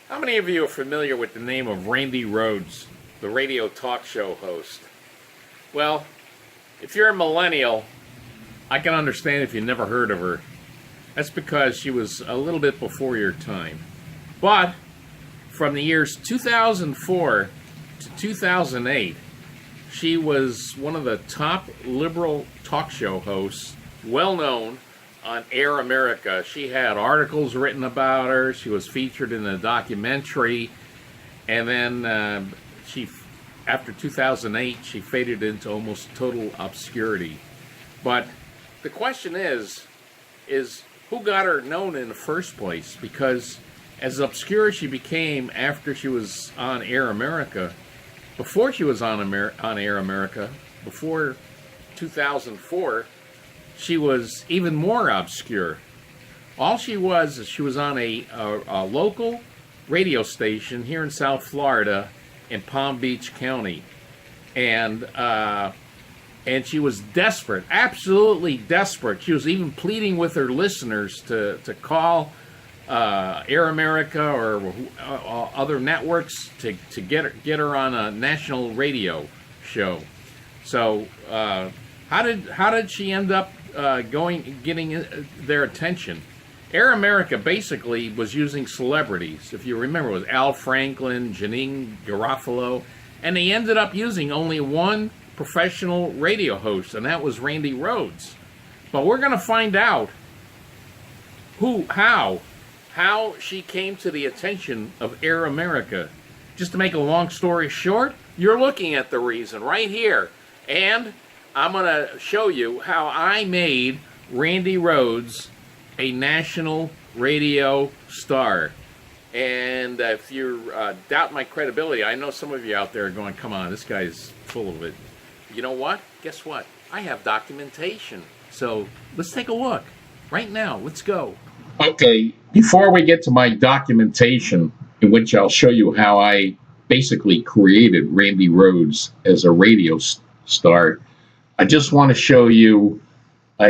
How many of you are familiar with the name of Randi Rhodes, the radio talk show host? Well, if you're a millennial, I can understand if you never heard of her. That's because she was a little bit before your time. But from the years 2004 to 2008, she was one of the top liberal talk show hosts, well known on Air America. She had articles written about her. She was featured in a documentary. And then after 2008, she faded into almost total obscurity. But the question is who got her known in the first place? Because as obscure as she became after she was on Air America, before she was on Air America, before 2004, she was even more obscure. All she was is she was on a local radio station here in South Florida in Palm Beach County. And she was desperate, absolutely desperate. She was even pleading with her listeners to call Air America or other networks to get her on a national radio show. So how did she end up getting their attention? Air America basically was using celebrities. If you remember, it was Al Franklin, Janine Garofalo, and they ended up using only one professional radio host, and that was Randi Rhodes. But we're going to find out how she came to the attention of Air America. Just to make a long story short, you're looking at the reason right here. And I'm going to show you how I made Randi Rhodes a national radio star. And if you doubt my credibility, I know some of you out there are going, come on, this guy's full of it. You know what? Guess what? I have documentation. So let's take a look. Right now, let's go. Okay, before we get to my documentation, in which I'll show you how I basically created Randi Rhodes as a radio star, I just want to show you,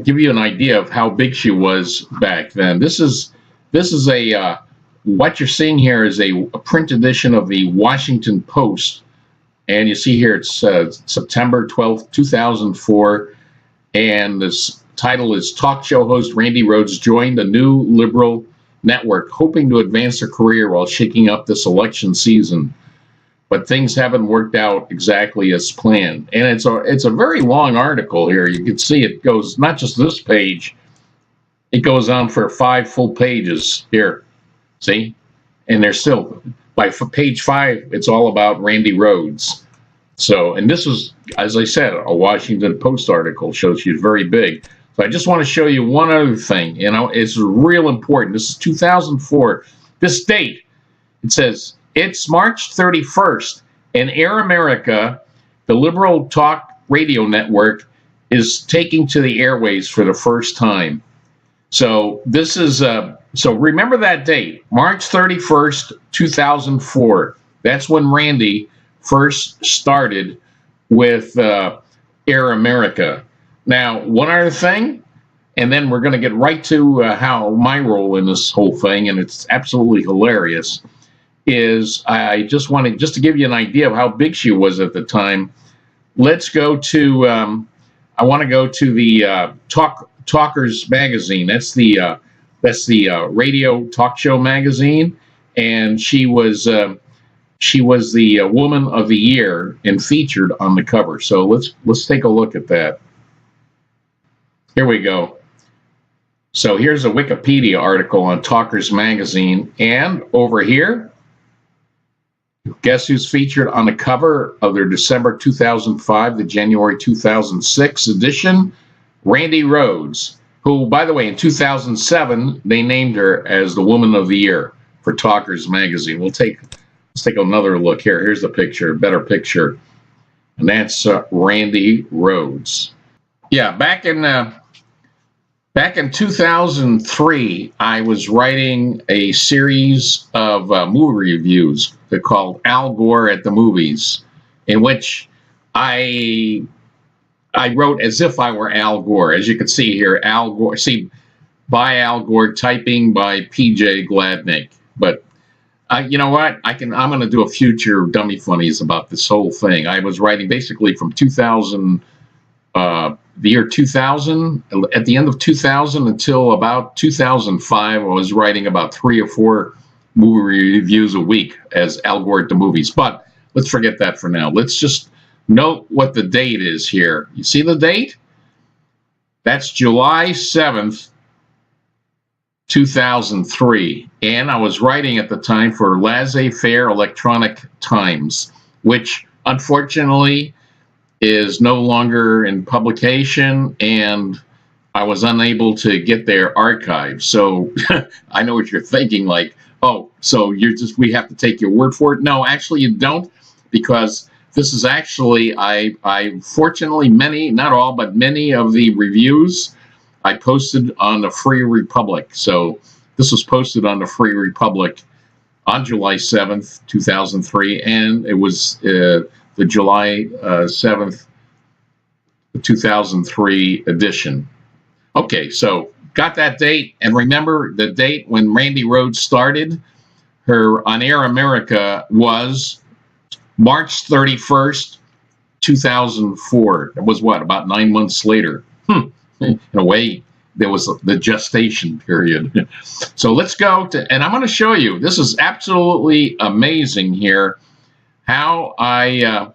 give you an idea of how big she was back then. This is what you're seeing here is a print edition of the Washington Post, and you see here it's September 12th, 2004, and this title is Talk Show Host Randi Rhodes joined a new liberal network, hoping to advance her career while shaking up this election season. But things haven't worked out exactly as planned. And it's a very long article here. You can see it goes not just this page, it goes on for 5 full pages here. See? And there's still, by page 5, it's all about Randi Rhodes. So, and this was, as I said, a Washington Post article, shows she's very big. So I just want to show you one other thing. You know, it's real important. This is 2004. This date, it says, it's March 31st, and Air America, the liberal talk radio network, is taking to the airways for the first time. So this is, so remember that date, March 31st, 2004. That's when Randi first started with Air America. Now, one other thing, and then we're going to get right to how my role in this whole thing, and it's absolutely hilarious, is I just wanted, just to give you an idea of how big she was at the time, let's go to, I want to go to the Talkers magazine. That's the radio talk show magazine, and she was the Woman of the Year and featured on the cover. So let's take a look at that. Here we go. So here's a Wikipedia article on Talkers magazine, and over here, guess who's featured on the cover of their December 2005 to January 2006 edition? Randi Rhodes, who, by the way, in 2007, they named her as the Woman of the Year for Talkers magazine. Let's take another look here. Here's the picture, a better picture. And that's Randi Rhodes. Yeah, back in 2003, I was writing a series of movie reviews called Al Gore at the Movies, in which I wrote as if I were Al Gore. As you can see here, Al Gore, by Al Gore, typing by P.J. Gladnick. But You know what? I'm going to do a future dummy funnies about this whole thing. I was writing basically from 2000, the year 2000, at the end of 2000 until about 2005. I was writing about 3 or 4 movie reviews a week as Al Gore at the movies. But let's forget that for now. Let's just note what the date is here. You see the date? That's July 7th, 2003, and I was writing at the time for Laissez-Faire Electronic Times, which unfortunately is no longer in publication, and I was unable to get their archive. So I know what you're thinking, like, oh, so we have to take your word for it. No, actually you don't, because this is actually, I fortunately, many, not all, but many of the reviews I posted on the Free Republic. So this was posted on the Free Republic on July 7th, 2003, and it was the July 7th, 2003 edition. Okay, so got that date, and remember the date when Randi Rhodes started her On Air America was March 31st, 2004. It was what, about 9 months later? In a way, there was the gestation period. So let's go to, and I'm going to show you, this is absolutely amazing here, how I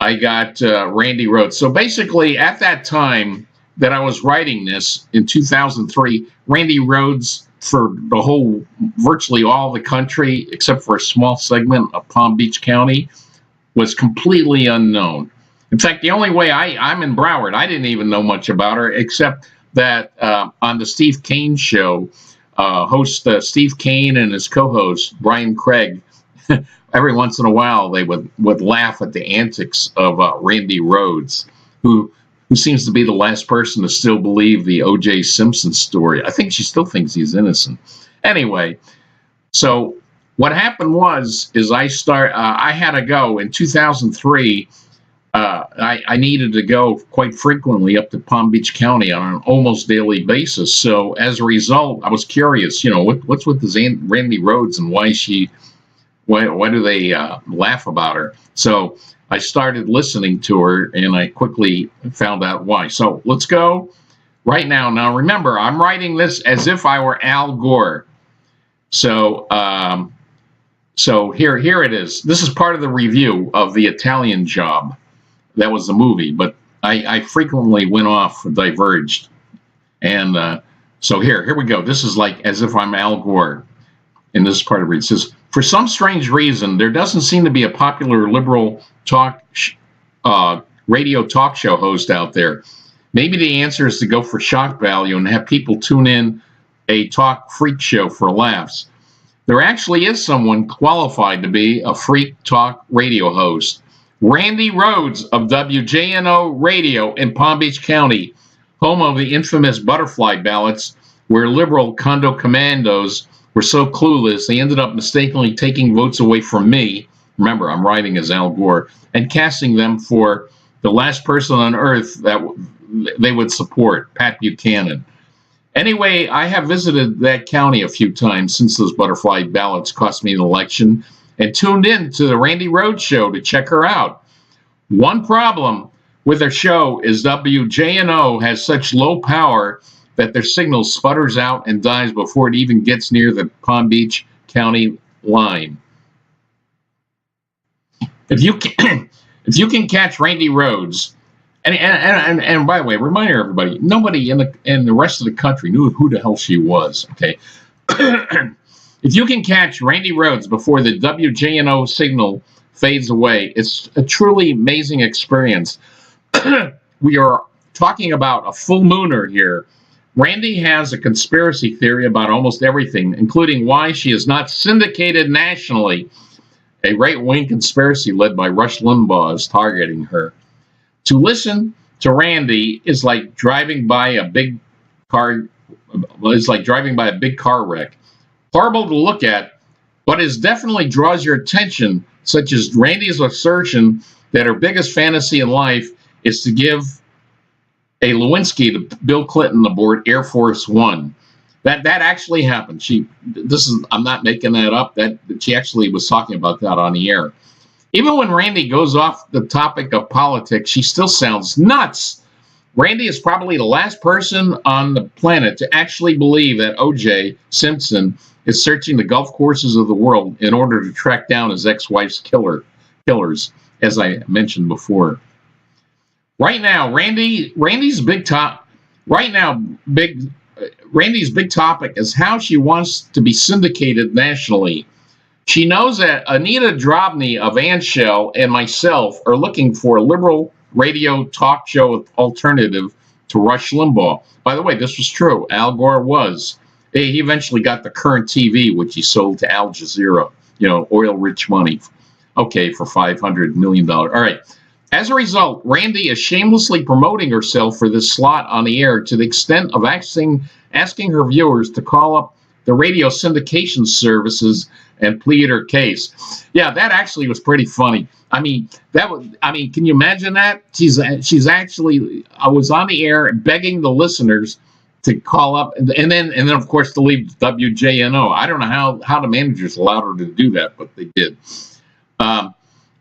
got Randi Rhodes. So basically, at that time that I was writing this in 2003, Randi Rhodes, for the whole, virtually all the country, except for a small segment of Palm Beach County, was completely unknown. In fact, the only way I'm in Broward, I didn't even know much about her, except that on the Steve Kane show, host Steve Kane and his co-host, Brian Craig, every once in a while they would laugh at the antics of Randi Rhodes, who seems to be the last person to still believe the O.J. Simpson story. I think she still thinks he's innocent. Anyway, so what happened is I had to go in 2003. I needed to go quite frequently up to Palm Beach County on an almost daily basis. So as a result, I was curious, what's with this Randi Rhodes, and why do they laugh about her? So I started listening to her, and I quickly found out why. So let's go right now. Now remember, I'm writing this as if I were Al Gore. So here it is. This is part of the review of The Italian Job. That was the movie, but I frequently went off, diverged. And so here we go. This is like as if I'm Al Gore. And this part of it says, for some strange reason, there doesn't seem to be a popular liberal radio talk show host out there. Maybe the answer is to go for shock value and have people tune in a talk freak show for laughs. There actually is someone qualified to be a freak talk radio host. Randi Rhodes of WJNO Radio in Palm Beach County, home of the infamous butterfly ballots, where liberal condo commandos were so clueless they ended up mistakenly taking votes away from me. Remember, I'm writing as Al Gore, and casting them for the last person on earth that they would support, Pat Buchanan. Anyway, I have visited that county a few times since those butterfly ballots cost me an election, and tuned in to the Randi Rhodes show to check her out. One problem with their show is WJNO has such low power that their signal sputters out and dies before it even gets near the Palm Beach County line. If you can catch Randi Rhodes, and by the way, reminder everybody, nobody in the rest of the country knew who the hell she was. Okay. If you can catch Randi Rhodes before the WJNO signal fades away, it's a truly amazing experience. We are talking about a full mooner here. Randi has a conspiracy theory about almost everything, including why she is not syndicated nationally. A right-wing conspiracy led by Rush Limbaugh is targeting her. To listen to Randi is like driving by a big car. It's like driving by a big car wreck. Horrible to look at, but it definitely draws your attention, such as Randi's assertion that her biggest fantasy in life is to give a Lewinsky to Bill Clinton aboard Air Force One. That actually happened. I'm not making that up. That she actually was talking about that on the air. Even when Randi goes off the topic of politics, she still sounds nuts. Randi is probably the last person on the planet to actually believe that O.J. Simpson is searching the golf courses of the world in order to track down his ex-wife's killers, as I mentioned before. Right now, Randi's big topic is how she wants to be syndicated nationally. She knows that Anita Drobny of Anshell and myself are looking for a liberal radio talk show alternative to Rush Limbaugh. By the way, this was true. Al Gore was. He eventually got the Current TV, which he sold to Al Jazeera, oil-rich money. Okay, for $500 million. All right. As a result, Randi is shamelessly promoting herself for this slot on the air to the extent of asking her viewers to call up the radio syndication services and plead her case. Yeah, that actually was pretty funny. Can you imagine that? She's actually, I was on the air begging the listeners to call up, and then of course to leave WJNO. I don't know how the managers allowed her to do that, but they did.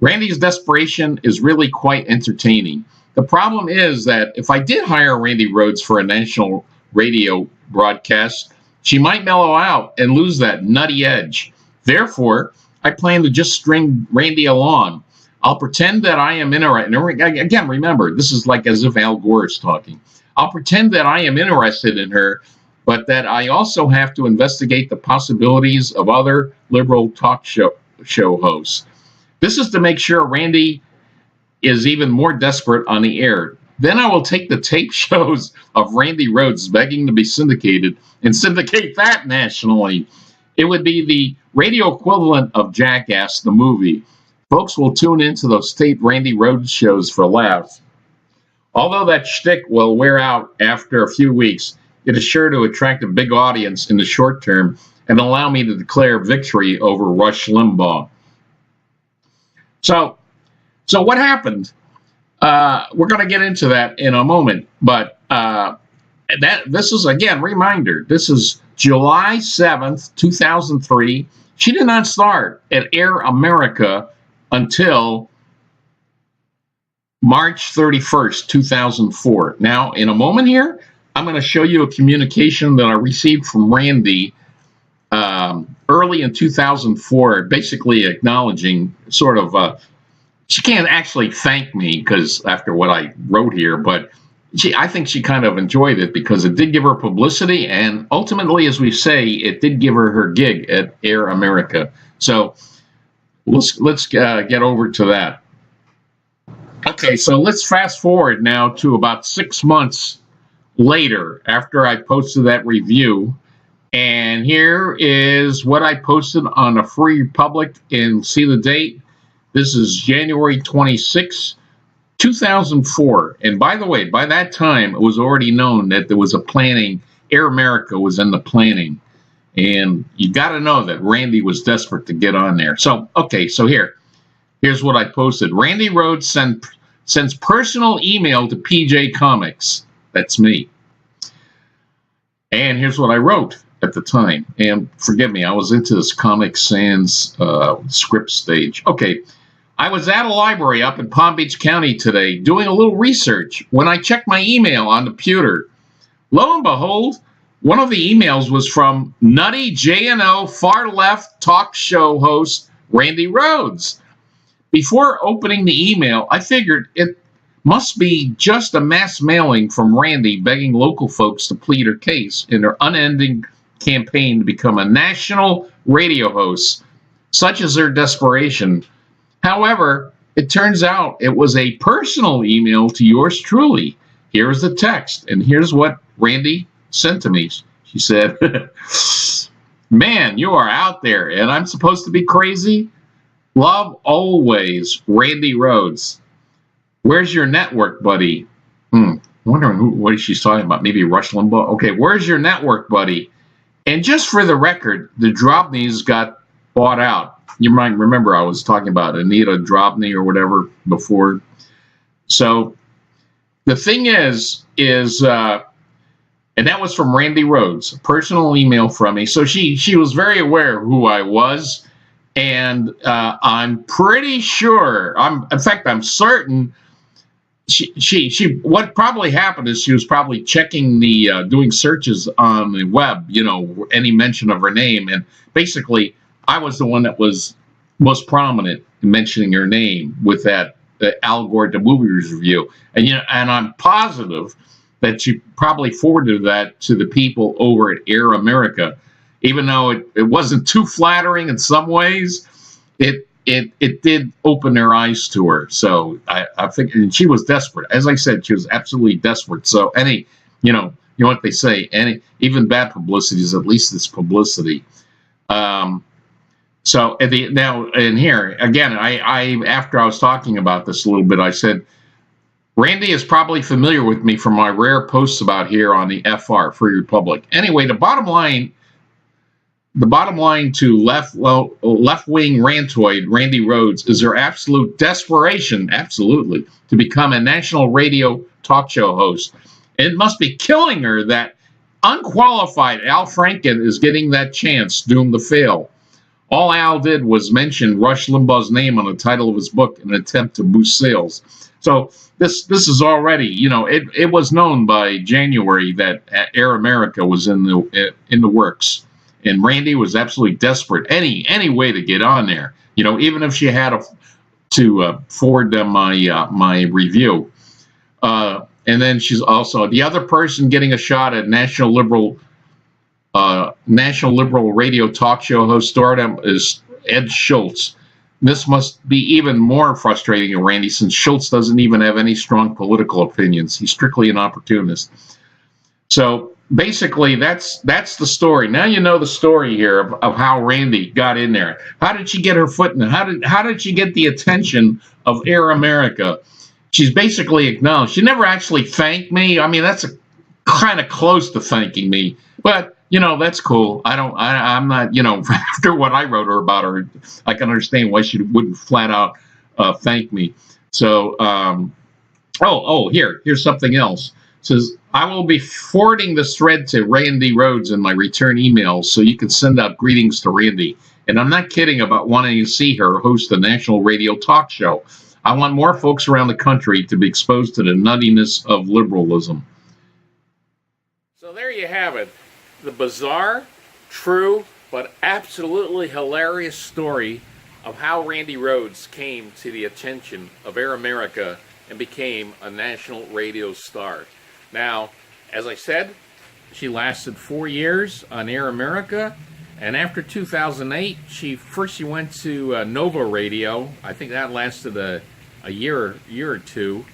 Randi's desperation is really quite entertaining. The problem is that if I did hire Randi Rhodes for a national radio broadcast, she might mellow out and lose that nutty edge. Therefore, I plan to just string Randi along. I'll pretend that I am interested. Again, remember, this is like as if Al Gore is talking. I'll pretend that I am interested in her, but that I also have to investigate the possibilities of other liberal talk show hosts. This is to make sure Randi is even more desperate on the air. Then I will take the tape shows of Randi Rhodes begging to be syndicated and syndicate that nationally. It would be the radio equivalent of Jackass, the movie. Folks will tune into those taped Randi Rhodes shows for laughs. Although that shtick will wear out after a few weeks, it is sure to attract a big audience in the short term and allow me to declare victory over Rush Limbaugh. So what happened? We're going to get into that in a moment, but this is, again, reminder, this is July 7th, 2003. She did not start at Air America until March 31st, 2004. Now, in a moment here, I'm going to show you a communication that I received from Randi early in 2004, basically acknowledging sort of, she can't actually thank me because after what I wrote here, but I think she kind of enjoyed it because it did give her publicity, and ultimately, as we say, it did give her gig at Air America. So let's get over to that. Okay, so let's fast forward now to about 6 months later after I posted that review. And here is what I posted on the Free Republic, and see the date. This is January 26, 2004. And by the way, by that time, it was already known that there was a planning. Air America was in the planning. And you got to know that Randi was desperate to get on there. So, okay, so here's what I posted. Randi Rhodes sends personal email to PJ Comics. That's me. And here's what I wrote at the time. And forgive me, I was into this Comic Sans script stage. Okay. I was at a library up in Palm Beach County today doing a little research when I checked my email on the computer. Lo and behold, one of the emails was from nutty JNO far-left talk show host Randi Rhodes. Before opening the email, I figured it must be just a mass mailing from Randi begging local folks to plead her case in her unending campaign to become a national radio host. Such is her desperation. However, it turns out it was a personal email to yours truly. Here's the text, and here's what Randi sent to me. She said, "Man, you are out there, and I'm supposed to be crazy? Love always, Randi Rhodes. Where's your network, buddy?" Wondering what she's talking about. Maybe Rush Limbaugh. Okay, where's your network, buddy? And just for the record, the Drobnys got bought out. You might remember I was talking about Anita Drobny or whatever before. So the thing is, and And that was from Randi Rhodes, a personal email from me. So she was very aware of who I was. And I'm pretty sure, in fact, I'm certain what probably happened is she was probably checking doing searches on the web, any mention of her name. And basically, I was the one that was most prominent in mentioning her name with that Al Gore the Movies review. And, and I'm positive that she probably forwarded that to the people over at Air America. Even though it wasn't too flattering in some ways, it did open their eyes to her. So I think, and she was desperate. As I said, she was absolutely desperate. So you know what they say, even bad publicity is at least it's publicity. So now in here again, I after I was talking about this a little bit, I said, Randi is probably familiar with me from my rare posts about here on the FR, Free Republic. Anyway, the bottom line to left-wing rantoid Randi Rhodes is her absolute desperation, absolutely, to become a national radio talk show host. It must be killing her that unqualified Al Franken is getting that chance, doomed to fail. All Al did was mention Rush Limbaugh's name on the title of his book in an attempt to boost sales. So this is already, it was known by January that Air America was in the works. And Randi was absolutely desperate, any way to get on there. Even if she had to forward them my review. And then she's also the other person getting a shot at national liberal radio talk show host stardom is Ed Schultz. This must be even more frustrating to Randi, since Schultz doesn't even have any strong political opinions. He's strictly an opportunist. So basically, that's the story. Now you know the story here of how Randi got in there. How did she get her foot in? How did she get the attention of Air America? She's basically acknowledged. She never actually thanked me. I mean, that's kind of close to thanking me, but that's cool. I'm not, after what I wrote her about her, I can understand why she wouldn't flat out thank me. So, here's something else. It says, I will be forwarding this thread to Randi Rhodes in my return emails so you can send out greetings to Randi. And I'm not kidding about wanting to see her host a national radio talk show. I want more folks around the country to be exposed to the nuttiness of liberalism. So there you have it. The bizarre, true, but absolutely hilarious story of how Randi Rhodes came to the attention of Air America and became a national radio star. Now, as I said, she lasted 4 years on Air America, and after 2008, she went to Nova Radio. I think that lasted a year or two.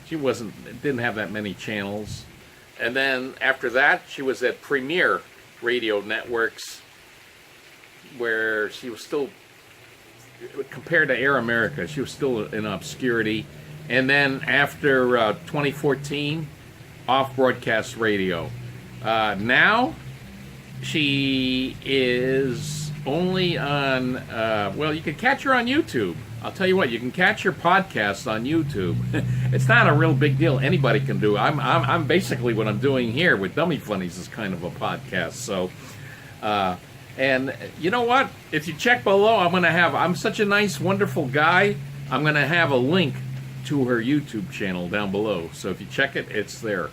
She didn't have that many channels. And then after that, she was at Premier Radio Networks, where she was still, compared to Air America, she was still in obscurity. And then after 2014, off broadcast radio. Now she is only on, you can catch her on YouTube. I'll tell you what, you can catch her podcast on YouTube. It's not a real big deal. Anybody can do it. I'm basically what I'm doing here with Dummy Funnies is kind of a podcast. So, and you know what? If you check below, I'm such a nice, wonderful guy. I'm going to have a link to her YouTube channel down below. So if you check it, it's there.